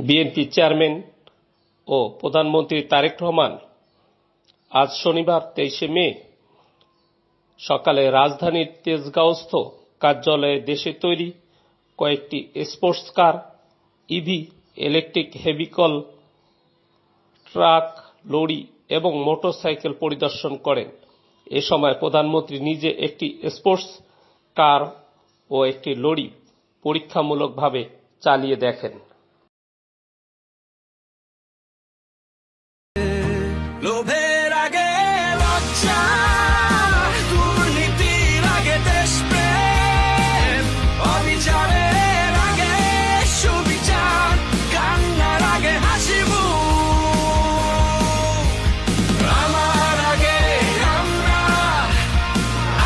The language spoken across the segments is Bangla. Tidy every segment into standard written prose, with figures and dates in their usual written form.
বিএনপি চেয়ারম্যান ও প্রধানমন্ত্রী তারেক রহমান আজ শনিবার 23 মে সকালে রাজধানীর তেজগাঁওস্থ কার্যালয়ে দেশে তৈরি কয়েকটি sports car, EV, electric vehicle, truck, lorry এবং মোটরসাইকেল পরিদর্শন করেন। এ সময় প্রধানমন্ত্রী নিজে একটি স্পোর্টস কার ও একটি লরি পরীক্ষামূলকভাবে চালিয়ে দেখেন। লোভের আগে লজ্জা, দুর্নীতির আগে দেশপ্রেম, অবিচারের আগে সুবিচার, কান্নার আগে হাসি মুখ। আমার আগে আমরা,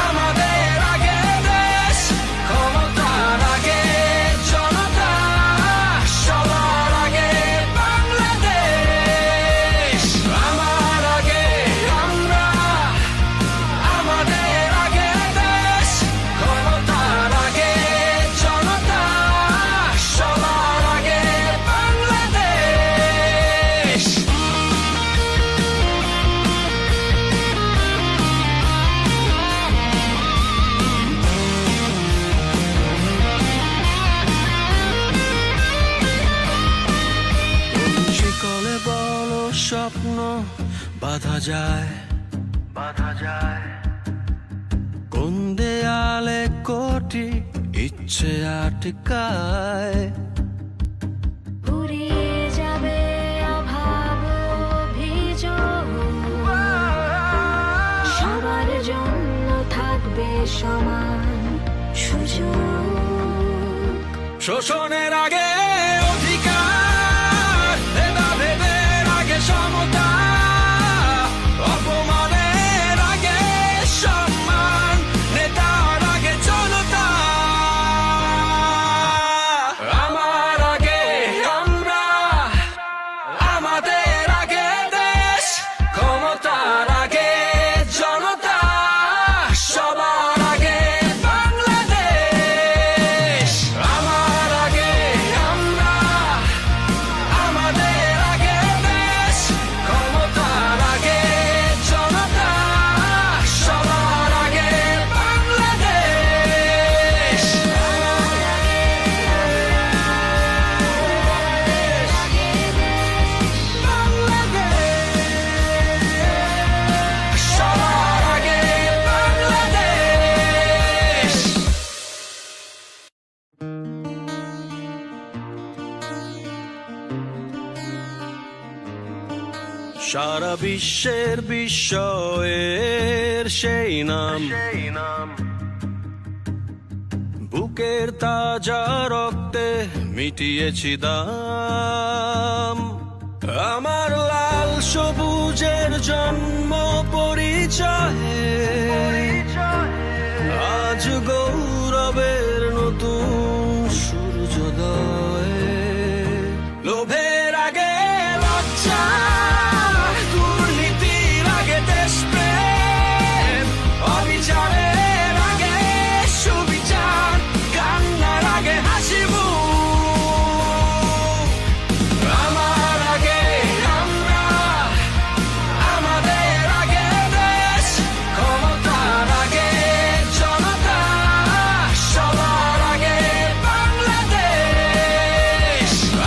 আমাদের আগে দেশ, ক্ষমতার আগে জনতা, সবার আগে বাংলাদেশ। আমার আগে আমরা, আমাদের আগে দেশ, ক্ষমতার আগে জনতা, সবার আগে বাংলাদেশ। শিকলে বলো স্বপ্ন বাঁধা যায়, কোন দেয়ালে কোটি ইচ্ছে আটকায়। ফুরিয়ে যাবে অভাব অভিযোগ, সবার জন্য থাকবে সমান সুযোগ। শোষণের আগে অধিকার, ভেদাভেদের আগে সমতা, অপমানের আগে সম্মান, নেতার আগে জনতা। আমার আগে আমরা, আমাদের আগে দেশ, ক্ষমতার আগে জনতা, সবার আগে বাংলাদেশ। আমার আগে আমরা, আমাদের আগে দেশ, ক্ষমতার আগে জনতা, সবার আগে বাংলাদেশ। সবার আগে বাংলাদেশ। সারা বিশ্বের বিস্ময়ের সেই নাম, বুকের তাজা রক্তে মিটিয়েছি দাম। আমার লাল সবুজের জন্ম পরিচয়ে আজ গৌরবের নতুন সূর্যোদয়। লোভের আগে লজ্জা, দুর্নীতির আগে দেশপ্রেম, অবিচারের আগে সুবিচার, কান্নার আগে হাসি মুখ। আমার আগে আমরা, আমাদের আগে দেশ, ক্ষমতার আগে জনতা, সবার আগে বাংলাদেশ।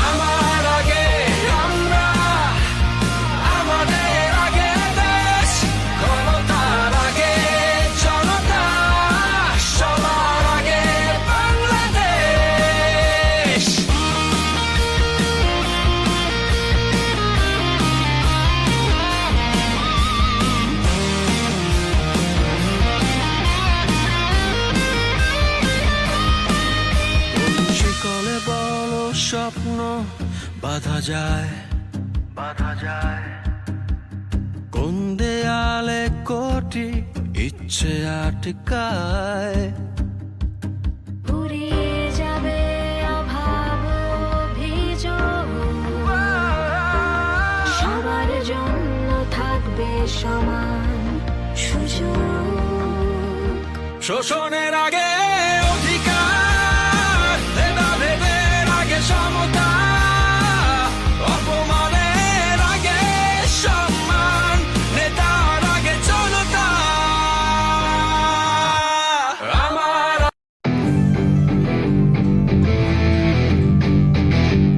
আমার আগে আমরা, আমাদের আগে দেশ, ক্ষমতার আগে জনতা, সবার আগে বাংলাদেশ। শিকলে বলো স্বপ্ন বাঁধা যায়, কোন দেয়ালে কোটি ইচ্ছে আটকায়। ফুরিয়ে যাবে অভাব অভিযোগ, সবার জন্য থাকবে সমান সুযোগ। শোষণের আগে